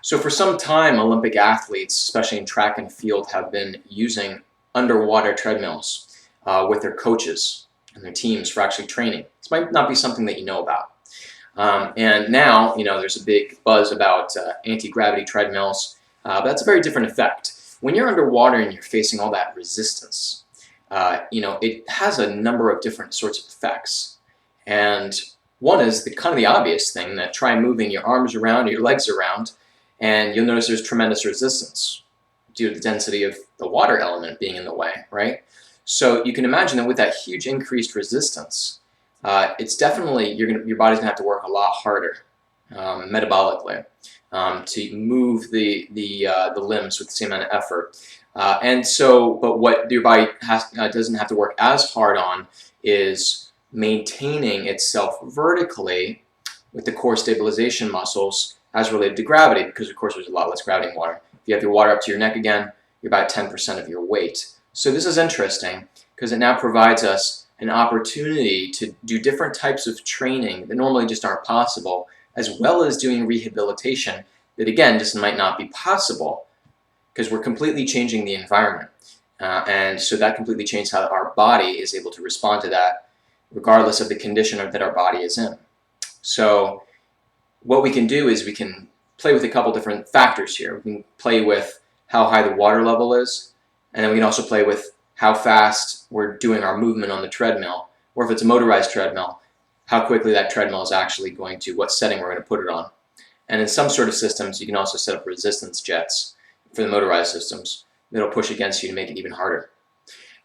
So for some time, Olympic athletes, especially in track and field, have been using underwater treadmills with their coaches and their teams for actually training. This might not be something that you know about. And now, there's a big buzz about anti-gravity treadmills, but that's a very different effect. When you're underwater and you're facing all that resistance, it has a number of different sorts of effects. And one is the kind of the obvious thing, that try moving your arms around or your legs around, and you'll notice there's tremendous resistance due to the density of the water element being in the way, right? So you can imagine that with that huge increased resistance, it's definitely, your body's gonna have to work a lot harder metabolically to move the limbs with the same amount of effort. But what your body doesn't have to work as hard on is maintaining itself vertically with the core stabilization muscles as related to gravity, because of course there's a lot less gravity in water. If you have your water up to your neck again, you're about 10% of your weight. So this is interesting because it now provides us an opportunity to do different types of training that normally just aren't possible, as well as doing rehabilitation that again just might not be possible because we're completely changing the environment. And so that completely changes how our body is able to respond to that, regardless of the condition that our body is in. So what we can do is we can play with a couple different factors here. We can play with how high the water level is, and then we can also play with how fast we're doing our movement on the treadmill, or if it's a motorized treadmill, how quickly that treadmill is actually going to, what setting we're going to put it on. And in some sort of systems, you can also set up resistance jets for the motorized systems that'll push against you to make it even harder.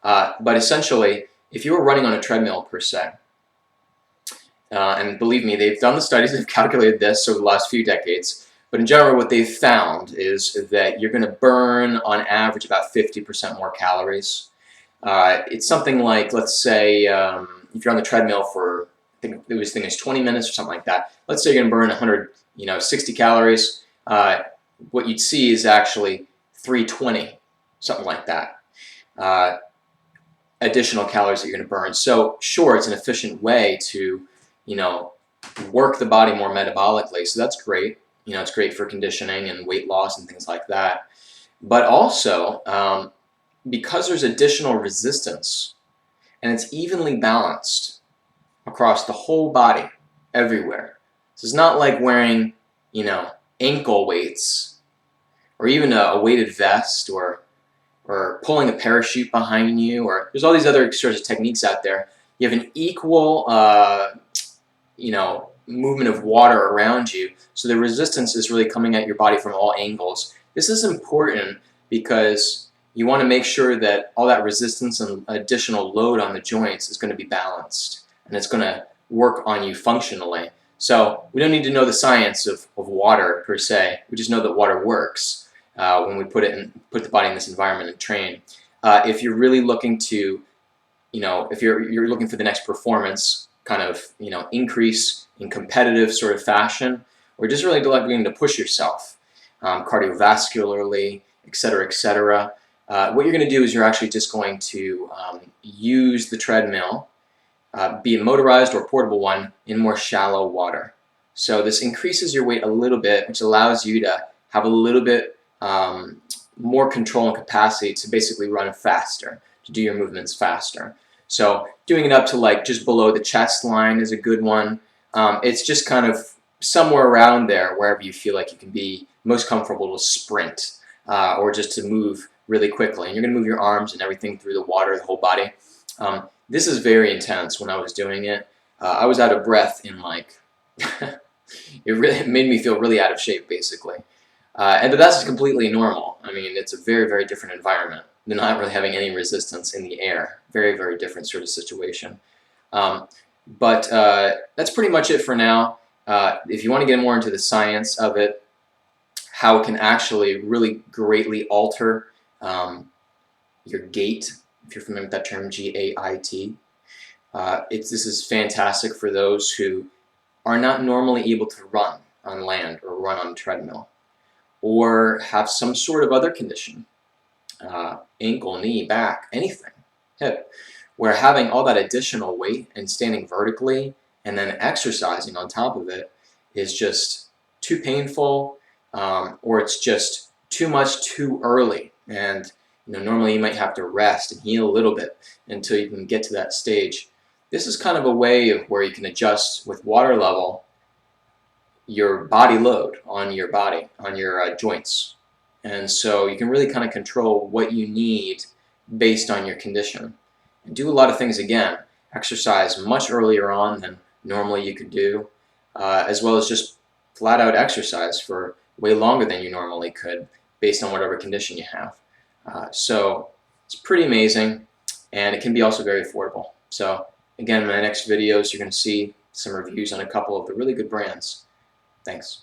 But essentially, if you were running on a treadmill per se, and believe me, they've done the studies, they've calculated this over the last few decades, but in general what they've found is that you're going to burn on average about 50% more calories. It's something like, let's say, if you're on the treadmill for, I think it was 20 minutes or something like that, let's say you're going to burn 160 calories, what you'd see is actually 320, something like that, additional calories that you're going to burn. So sure, it's an efficient way to work the body more metabolically, so that's great. It's great for conditioning and weight loss and things like that. But also, because there's additional resistance and it's evenly balanced across the whole body, everywhere. So it's not like wearing, ankle weights, or even a weighted vest, or pulling a parachute behind you, or there's all these other sorts of techniques out there. You have an equal movement of water around you, so the resistance is really coming at your body from all angles. This is important because you want to make sure that all that resistance and additional load on the joints is going to be balanced, and it's going to work on you functionally. So we don't need to know the science of water per se. We just know that water works when we put the body in this environment and train. If you're really looking to, if you're looking for the next performance kind of increase in competitive sort of fashion, or just really looking to push yourself cardiovascularly, etc., what you're going to do is you're actually just going to use the treadmill, be it motorized or portable one, in more shallow water. So this increases your weight a little bit, which allows you to have a little bit more control and capacity to basically run faster, to do your movements faster. So doing it up to like just below the chest line is a good one. It's just kind of somewhere around there, wherever you feel like you can be most comfortable to sprint or just to move really quickly. And you're going to move your arms and everything through the water, the whole body. This is very intense when I was doing it. I was out of breath in like, it made me feel really out of shape basically. But that's completely normal. I mean, it's a very, very different environment than not really having any resistance in the air. Very, very different sort of situation. But that's pretty much it for now. If you want to get more into the science of it, how it can actually really greatly alter your gait, if you're familiar with that term, G-A-I-T. This is fantastic for those who are not normally able to run on land or run on a treadmill, or have some sort of other condition, ankle, knee, back, anything, hip, where having all that additional weight and standing vertically and then exercising on top of it is just too painful, or it's just too much too early, and normally you might have to rest and heal a little bit until you can get to that stage. This is kind of a way of where you can adjust with water level your body load on your body, on your joints. And so you can really kind of control what you need based on your condition. And do a lot of things again. Exercise much earlier on than normally you could do, as well as just flat out exercise for way longer than you normally could based on whatever condition you have. So it's pretty amazing, and it can be also very affordable. So again, in my next videos, you're going to see some reviews on a couple of the really good brands. Thanks.